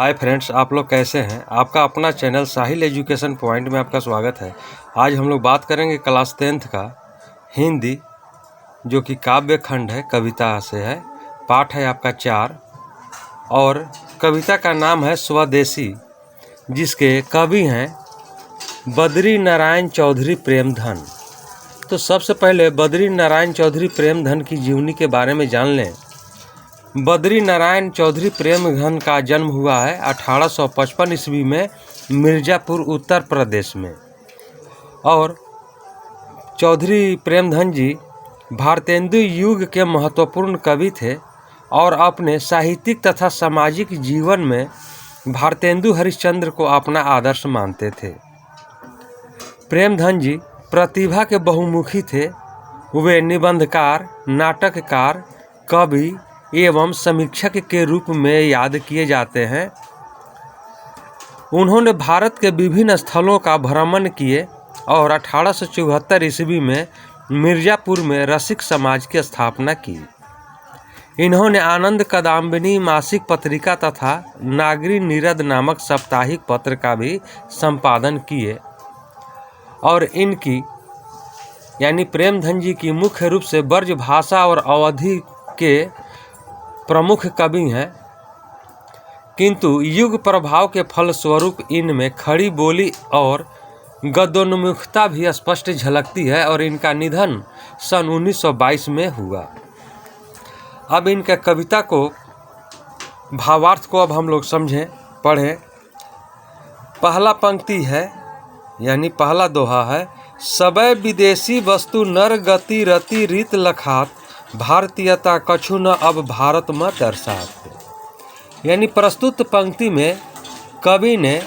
Hi friends, आप लोग कैसे हैं। आपका अपना चैनल साहिल एजुकेशन पॉइंट में आपका स्वागत है। आज हम लोग बात करेंगे क्लास 10th का हिंदी, जो कि काव्य खंड है, कविता से है। पाठ है आपका 4 और कविता का नाम है स्वदेशी, जिसके कवि हैं बद्री नारायण चौधरी प्रेमधन। तो सबसे पहले बद्री नारायण चौधरी प्रेमधन की जीवनी के बारे में जान लें। बद्री नारायण चौधरी प्रेमधन का जन्म हुआ है 1855 ईस्वी में मिर्ज़ापुर, उत्तर प्रदेश में। और चौधरी प्रेमधन जी भारतेंदु युग के महत्वपूर्ण कवि थे और अपने साहित्यिक तथा सामाजिक जीवन में भारतेंदु हरिश्चंद्र को अपना आदर्श मानते थे। प्रेमधन जी प्रतिभा के बहुमुखी थे। वे निबंधकार, नाटककार, कवि एवं समीक्षक के रूप में याद किए जाते हैं। उन्होंने भारत के विभिन्न स्थलों का भ्रमण किए और 1874 ईस्वी में मिर्ज़ापुर में रसिक समाज की स्थापना की। इन्होंने आनंद कदम्बिनी मासिक पत्रिका तथा नागरी नीरद नामक साप्ताहिक पत्र का भी संपादन किए। और इनकी यानी प्रेमधन जी की मुख्य रूप से ब्रज भाषा और अवधी के प्रमुख कवि हैं, किंतु युग प्रभाव के फलस्वरूप इनमें खड़ी बोली और गद्योन्मुखता भी स्पष्ट झलकती है और इनका निधन सन 1922 में हुआ। अब इनका कविता को भावार्थ को अब हम लोग समझें, पढ़ें। पहला पंक्ति है यानी पहला दोहा है, सबे विदेशी वस्तु नर गति रति रीत लखात, भारतीयता कछु न अब भारत में दर्शात। यानी प्रस्तुत पंक्ति में कवि ने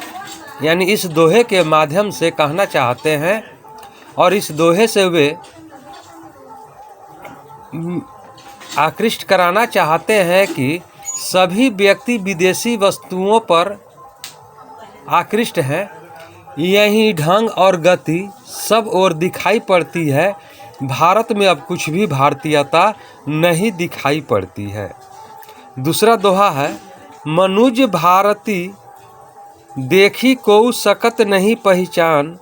यानी इस दोहे के माध्यम से कहना चाहते हैं और इस दोहे से वे आकृष्ट कराना चाहते हैं कि सभी व्यक्ति विदेशी वस्तुओं पर आकृष्ट हैं। यही ढंग और गति सब ओर दिखाई पड़ती है। भारत में अब कुछ भी भारतीयता नहीं दिखाई पड़ती है। दूसरा दोहा है, मनुज भारती देखी को सकत नहीं पहचान,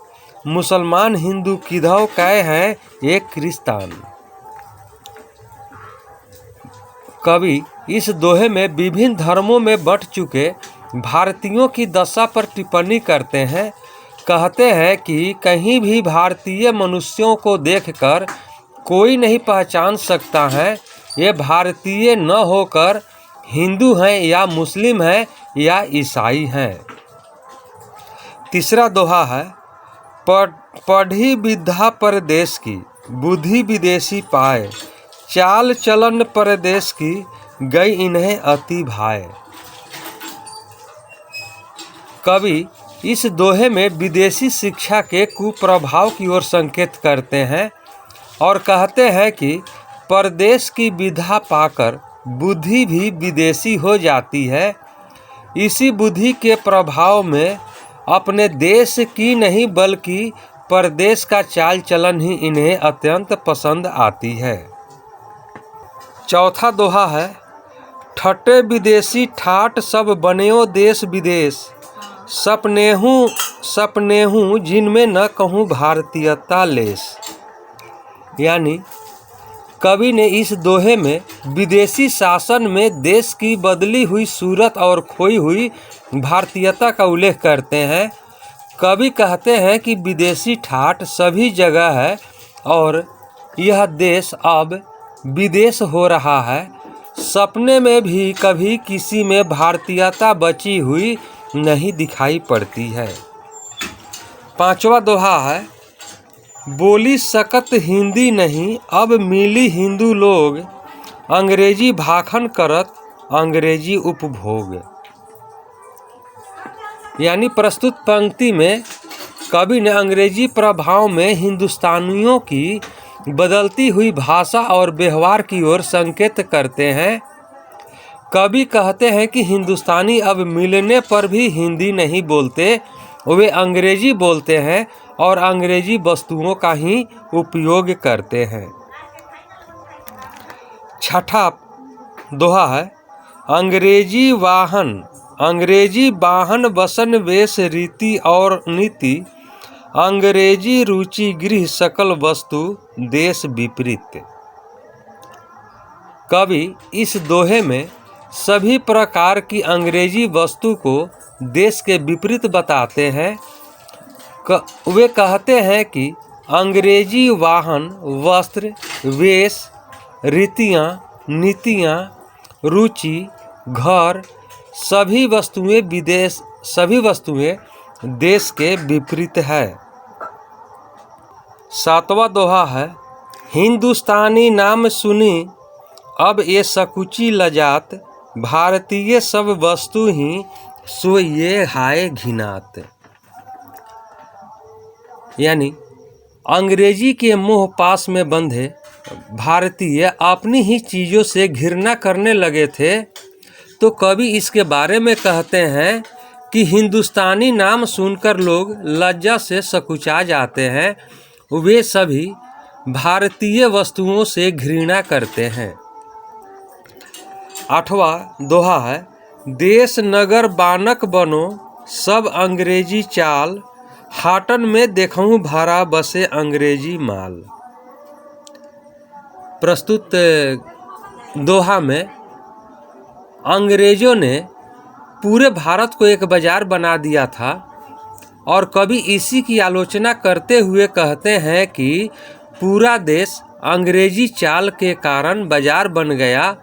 मुसलमान हिंदू किधौ कै हैं एक क्रिस्तान। कवि इस दोहे में विभिन्न धर्मों में बंट चुके भारतीयों की दशा पर टिप्पणी करते हैं। कहते हैं कि कहीं भी भारतीय मनुष्यों को देखकर कोई नहीं पहचान सकता है ये भारतीय न होकर हिंदू हैं या मुस्लिम हैं या ईसाई हैं। तीसरा दोहा है, पढ़ी विद्या परदेश की, बुद्धि विदेशी पाए, चाल चलन परदेश की, गई इन्हें अति भाए। कवि इस दोहे में विदेशी शिक्षा के कुप्रभाव की ओर संकेत करते हैं और कहते हैं कि परदेश की विद्या पाकर बुद्धि भी विदेशी हो जाती है। इसी बुद्धि के प्रभाव में अपने देश की नहीं बल्कि परदेश का चाल चलन ही इन्हें अत्यंत पसंद आती है। चौथा दोहा है, ठट्टे विदेशी ठाट सब बनेओ देश विदेश, सपनेहूँ जिनमें न कहूँ भारतीयता लेस। यानी कवि ने इस दोहे में विदेशी शासन में देश की बदली हुई सूरत और खोई हुई भारतीयता का उल्लेख करते हैं। कवि कहते हैं कि विदेशी ठाट सभी जगह है और यह देश अब विदेश हो रहा है। सपने में भी कभी किसी में भारतीयता बची हुई नहीं दिखाई पड़ती है। पांचवा दोहा है, बोली सकत हिंदी नहीं अब मिली हिंदू लोग, अंग्रेजी भाखन करत अंग्रेजी उपभोग। यानी प्रस्तुत पंक्ति में कवि ने अंग्रेजी प्रभाव में हिंदुस्तानियों की बदलती हुई भाषा और व्यवहार की ओर संकेत करते हैं। कवि कहते हैं कि हिंदुस्तानी अब मिलने पर भी हिंदी नहीं बोलते, वे अंग्रेजी बोलते हैं और अंग्रेजी वस्तुओं का ही उपयोग करते हैं। छठा दोहा है, अंग्रेजी वाहन अंग्रेजी वाहन वसन वेश रीति और नीति, अंग्रेजी रुचि गृह सकल वस्तु देश विपरीत। कवि इस दोहे में सभी प्रकार की अंग्रेजी वस्तु को देश के विपरीत बताते हैं। वे कहते हैं कि अंग्रेजी वाहन, वस्त्र, वेश, रीतियाँ, नीतियाँ, रुचि, घर, सभी वस्तुएं देश के विपरीत है। 7वां दोहा है, हिंदुस्तानी नाम सुनी अब ये सकुची लजात, भारतीय सब वस्तु ही सो ये हाय घिनात। यानी अंग्रेजी के मोह पास में बंधे भारतीय अपनी ही चीज़ों से घृणा करने लगे थे। तो कवि इसके बारे में कहते हैं कि हिंदुस्तानी नाम सुनकर लोग लज्जा से सकुचा जाते हैं, वे सभी भारतीय वस्तुओं से घृणा करते हैं। 8वां दोहा है, देश नगर बानक बनो सब अंग्रेजी चाल, हाटन में देखूं भरा बसे अंग्रेजी माल। प्रस्तुत दोहा में अंग्रेजों ने पूरे भारत को एक बाजार बना दिया था और कवि इसी की आलोचना करते हुए कहते हैं कि पूरा देश अंग्रेजी चाल के कारण बाजार बन गया।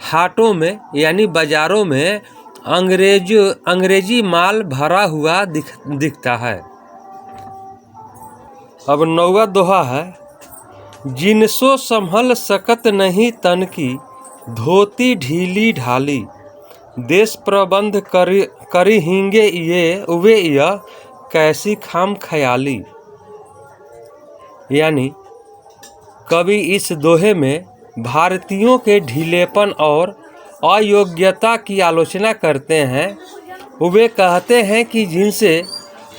हाटों में यानी बाजारों में अंग्रेजी माल भरा हुआ दिखता है। अब 9वां दोहा है, जिनसो संभल सकत नहीं तन की, धोती ढीली ढाली, देश प्रबंध करी हिंगे वे यह कैसी खाम ख्याली। यानी कवि इस दोहे में भारतीयों के ढीलेपन और अयोग्यता की आलोचना करते हैं। वे कहते हैं कि जिनसे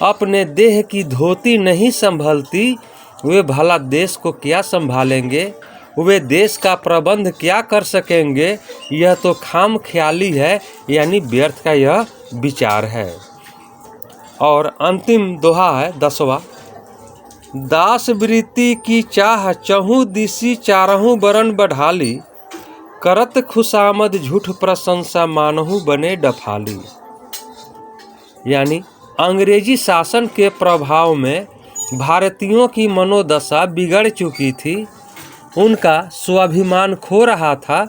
अपने देह की धोती नहीं संभलती, वे भला देश को क्या संभालेंगे, वे देश का प्रबंध क्या कर सकेंगे। यह तो खाम ख्याली है, यानी व्यर्थ का यह विचार है। और अंतिम दोहा है 10वां, दास वृत्ति की चाह चहु दिसी चारहु बरन बढ़ाली, करत खुशामद झूठ प्रशंसा मानहु बने डफाली। यानी अंग्रेजी शासन के प्रभाव में भारतीयों की मनोदशा बिगड़ चुकी थी, उनका स्वाभिमान खो रहा था।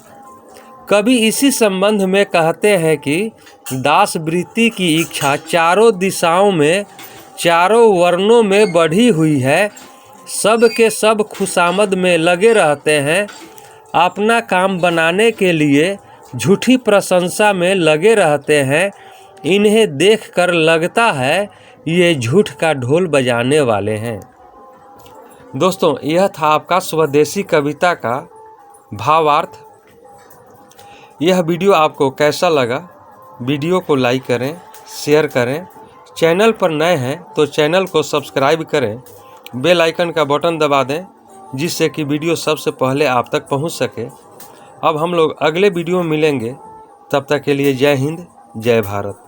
कवि इसी संबंध में कहते हैं कि दास वृत्ति की इच्छा चारों दिशाओं में, चारों वर्णों में बढ़ी हुई है। सब के सब खुशामद में लगे रहते हैं, अपना काम बनाने के लिए झूठी प्रशंसा में लगे रहते हैं। इन्हें देखकर लगता है ये झूठ का ढोल बजाने वाले हैं। दोस्तों, यह था आपका स्वदेशी कविता का भावार्थ। यह वीडियो आपको कैसा लगा? वीडियो को लाइक करें, शेयर करें। चैनल पर नए हैं तो चैनल को सब्सक्राइब करें, बेल आइकन का बटन दबा दें, जिससे कि वीडियो सबसे पहले आप तक पहुंच सके। अब हम लोग अगले वीडियो में मिलेंगे, तब तक के लिए जय हिंद, जय भारत।